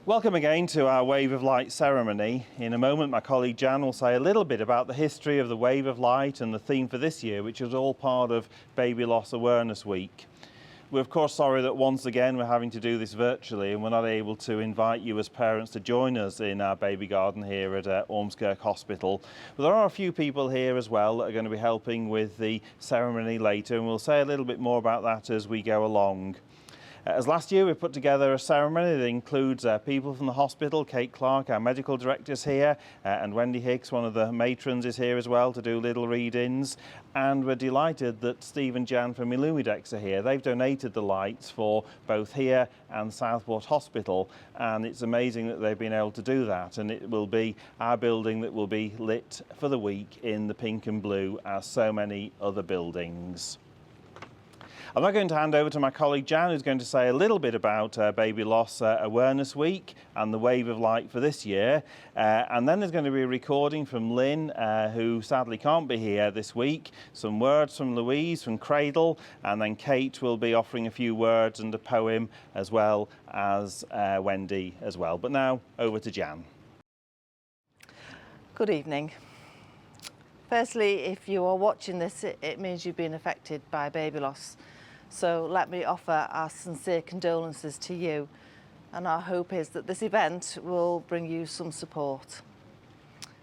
Welcome again to our Wave of Light ceremony. In a moment my colleague Jan will say a little bit about the history of the Wave of Light and the theme for this year, which is all part of Baby Loss Awareness Week. We're of course sorry that once again we're having to do this virtually and we're not able to invite you as parents to join us in our baby garden here at Ormskirk Hospital. But there are a few people here as well that are going to be helping with the ceremony later, and we'll say a little bit more about that as we go along. As last year, we put together a ceremony that includes people from the hospital. Kate Clark, our medical director's here, and Wendy Hicks, one of the matrons, is here as well to do little read-ins. And we're delighted that Steve and Jan from Illuminating are here. They've donated the lights for both here and Southport Hospital, and it's amazing that they've been able to do that. And it will be our building that will be lit for the week in the pink and blue, as so many other buildings. I'm now going to hand over to my colleague Jan, who's going to say a little bit about Baby Loss Awareness Week and the Wave of Light for this year. And then there's going to be a recording from Lynn, who sadly can't be here this week, some words from Louise from Cradle, and then Kate will be offering a few words and a poem, as well as Wendy as well. But now over to Jan. Good evening. Firstly, if you are watching this, it means you've been affected by baby loss. So let me offer our sincere condolences to you, and our hope is that this event will bring you some support.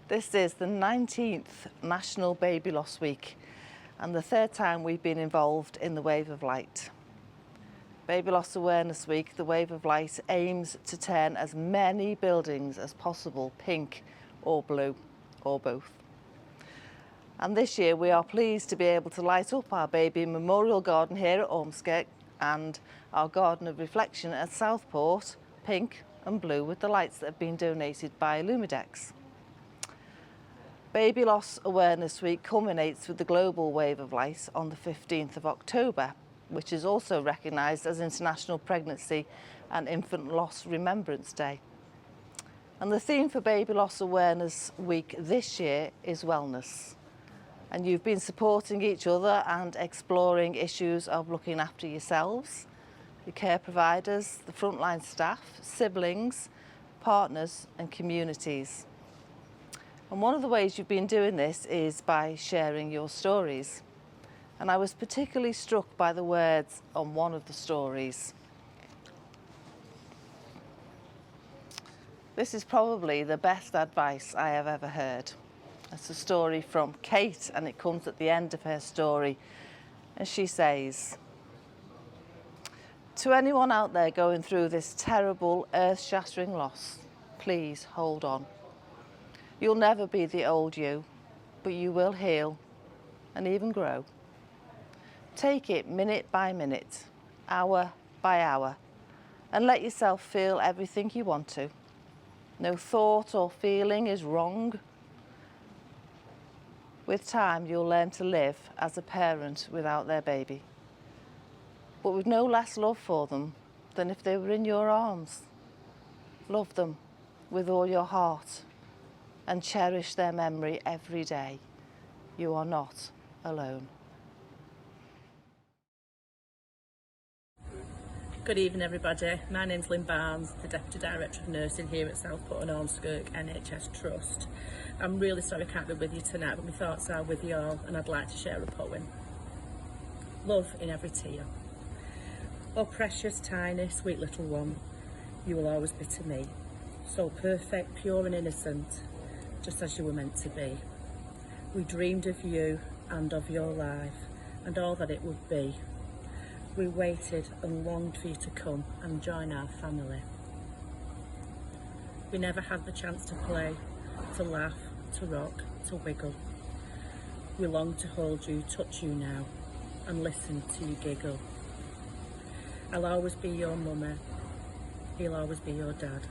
This is the 19th National Baby Loss Week and the third time we've been involved in the Wave of Light. Baby Loss Awareness Week, the Wave of Light aims to turn as many buildings as possible pink or blue, or both. And this year we are pleased to be able to light up our baby memorial garden here at Ormskirk and our garden of reflection at Southport pink and blue with the lights that have been donated by Illuminating. Baby Loss Awareness Week culminates with the global Wave of Light on the 15th of October, which is also recognised as International Pregnancy and Infant Loss Remembrance Day. And the theme for Baby Loss Awareness Week this year is wellness. And you've been supporting each other and exploring issues of looking after yourselves, your care providers, the frontline staff, siblings, partners and communities. And one of the ways you've been doing this is by sharing your stories. And I was particularly struck by the words on one of the stories. This is probably the best advice I have ever heard. It's a story from Kate, and it comes at the end of her story. And she says, "To anyone out there going through this terrible, earth-shattering loss, please hold on. You'll never be the old you, but you will heal and even grow. Take it minute by minute, hour by hour, and let yourself feel everything you want to. No thought or feeling is wrong. With time, you'll learn to live as a parent without their baby, but with no less love for them than if they were in your arms. Love them with all your heart and cherish their memory every day. You are not alone." Good evening everybody, my name's Lynn Barnes, the Deputy Director of Nursing here at Southport and Ormskirk NHS Trust. I'm really sorry I can't be with you tonight, but my thoughts are with you all and I'd like to share a poem. Love in every tear. Oh precious, tiny, sweet little one, you will always be to me. So perfect, pure and innocent, just as you were meant to be. We dreamed of you and of your life and all that it would be. We waited and longed for you to come and join our family. We never had the chance to play, to laugh, to rock, to wiggle. We long to hold you, touch you now, and listen to you giggle. I'll always be your mummy, he'll always be your dad.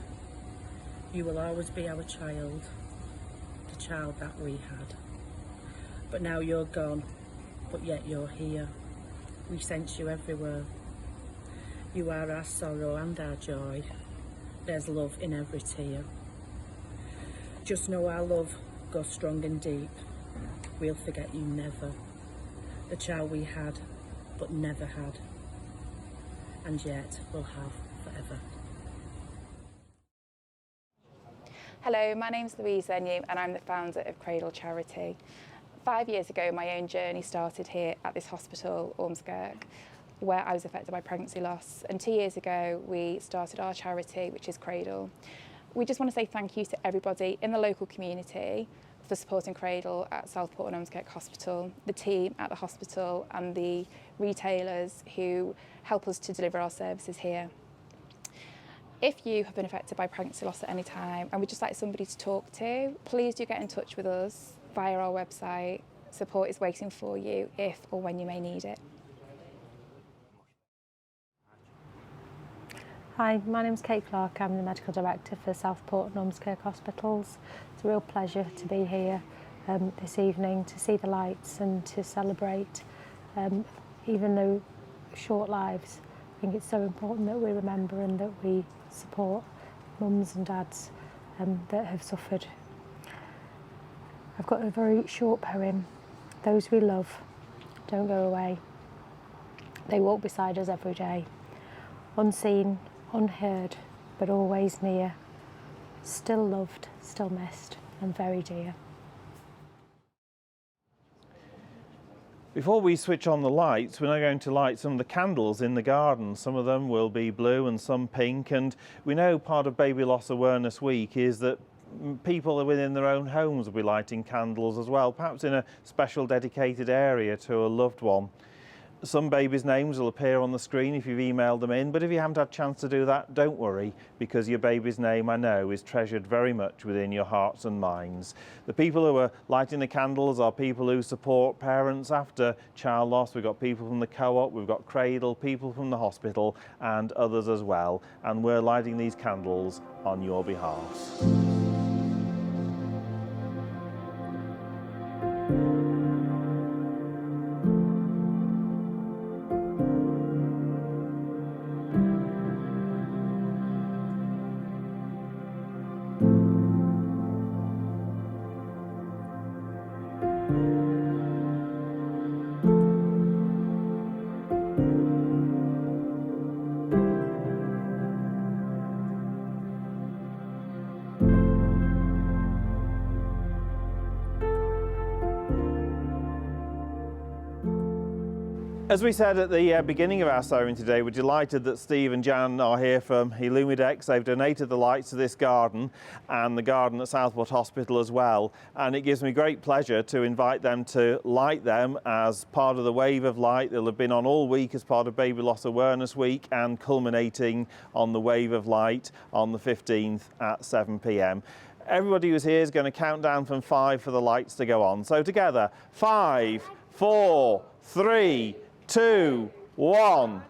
You will always be our child, the child that we had. But now you're gone, but yet you're here. We sense you everywhere. You are our sorrow and our joy. There's love in every tear. Just know our love goes strong and deep. we'll forget you never. The child we had, but never had, and yet will have forever. Hello, my name's Louisa and I'm the founder of Cradle Charity. 5 years ago, my own journey started here at this hospital, Ormskirk, where I was affected by pregnancy loss. And 2 years ago, we started our charity, which is Cradle. We just want to say thank you to everybody in the local community for supporting Cradle at Southport and Ormskirk Hospital, the team at the hospital and the retailers who help us to deliver our services here. If you have been affected by pregnancy loss at any time and would just like somebody to talk to, please do get in touch with us via our website. Support is waiting for you if or when you may need it. Hi, my name's Kate Clark. I'm the Medical Director for Southport and Ormskirk Hospitals. It's a real pleasure to be here this evening to see the lights and to celebrate, even though short lives. I think it's so important that we remember and that we support mums and dads that have suffered. I've got a very short poem. Those we love don't go away. They walk beside us every day, unseen, unheard, but always near, still loved, still missed, and very dear. Before we switch on the lights, we're now going to light some of the candles in the garden. Some of them will be blue and some pink, and we know part of Baby Loss Awareness Week is that people within their own homes will be lighting candles as well, perhaps in a special dedicated area to a loved one. Some babies' names will appear on the screen if you've emailed them in, but if you haven't had a chance to do that, don't worry, because your baby's name, I know, is treasured very much within your hearts and minds. The people who are lighting the candles are people who support parents after child loss. We've got people from the co-op, we've got Cradle, people from the hospital and others as well, and we're lighting these candles on your behalf. As we said at the beginning of our ceremony today, we're delighted that Steve and Jan are here from Illuminating. They've donated the lights to this garden and the garden at Southport Hospital as well. And it gives me great pleasure to invite them to light them as part of the Wave of Light. They'll have been on all week as part of Baby Loss Awareness Week and culminating on the Wave of Light on the 15th at 7 p.m. Everybody who's here is going to count down from 5 for the lights to go on. So together, 5, 4, 3, 2, 1.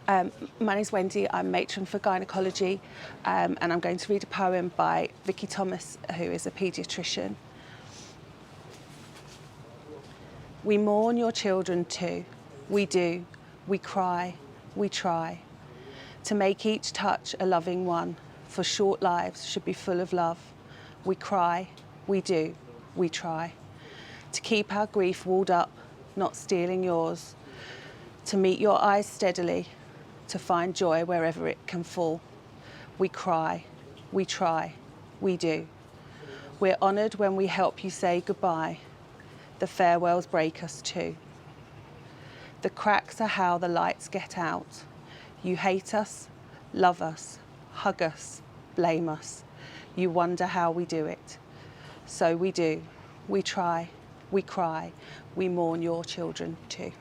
My name's Wendy, I'm matron for gynaecology, and I'm going to read a poem by Vicky Thomas, who is a paediatrician. We mourn your children too, we do, we cry, we try, to make each touch a loving one, for short lives should be full of love. We cry, we do, we try, to keep our grief walled up, not stealing yours, to meet your eyes steadily, to find joy wherever it can fall. We cry, we try, we do. We're honoured when we help you say goodbye. The farewells break us too. The cracks are how the lights get out. You hate us, love us, hug us, blame us. You wonder how we do it. So we do. We try, we cry, we mourn your children too.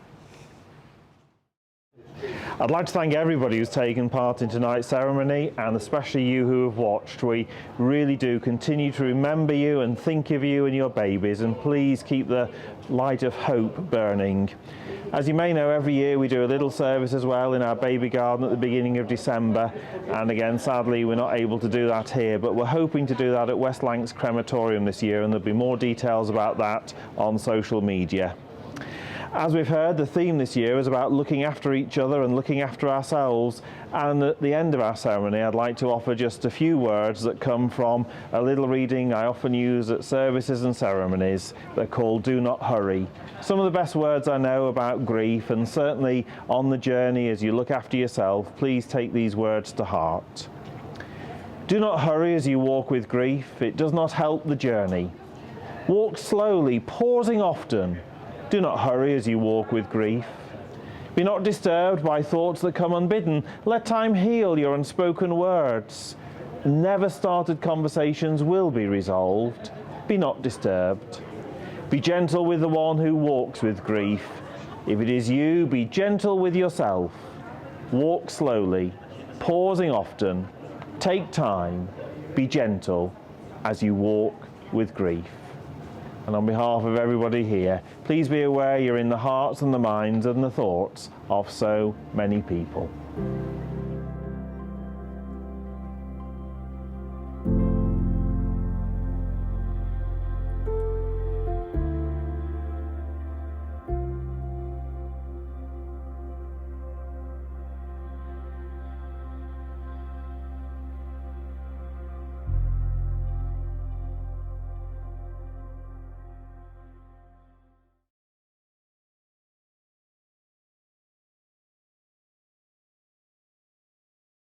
I'd like to thank everybody who's taken part in tonight's ceremony, and especially you who have watched. We really do continue to remember you and think of you and your babies, and please keep the light of hope burning. As you may know, every year we do a little service as well in our baby garden at the beginning of December, and again sadly we're not able to do that here, but we're hoping to do that at West Lancs Crematorium this year, and there'll be more details about that on social media. As we've heard, the theme this year is about looking after each other and looking after ourselves, and at the end of our ceremony I'd like to offer just a few words that come from a little reading I often use at services and ceremonies. They're called Do Not Hurry. Some of the best words I know about grief, and certainly on the journey as you look after yourself, please take these words to heart. Do not hurry as you walk with grief, it does not help the journey. Walk slowly, pausing often. Do not hurry as you walk with grief. Be not disturbed by thoughts that come unbidden. Let time heal your unspoken words. Never started conversations will be resolved. Be not disturbed. Be gentle with the one who walks with grief. If it is you, be gentle with yourself. Walk slowly, pausing often. Take time. Be gentle as you walk with grief. And on behalf of everybody here, please be aware you're in the hearts and the minds and the thoughts of so many people.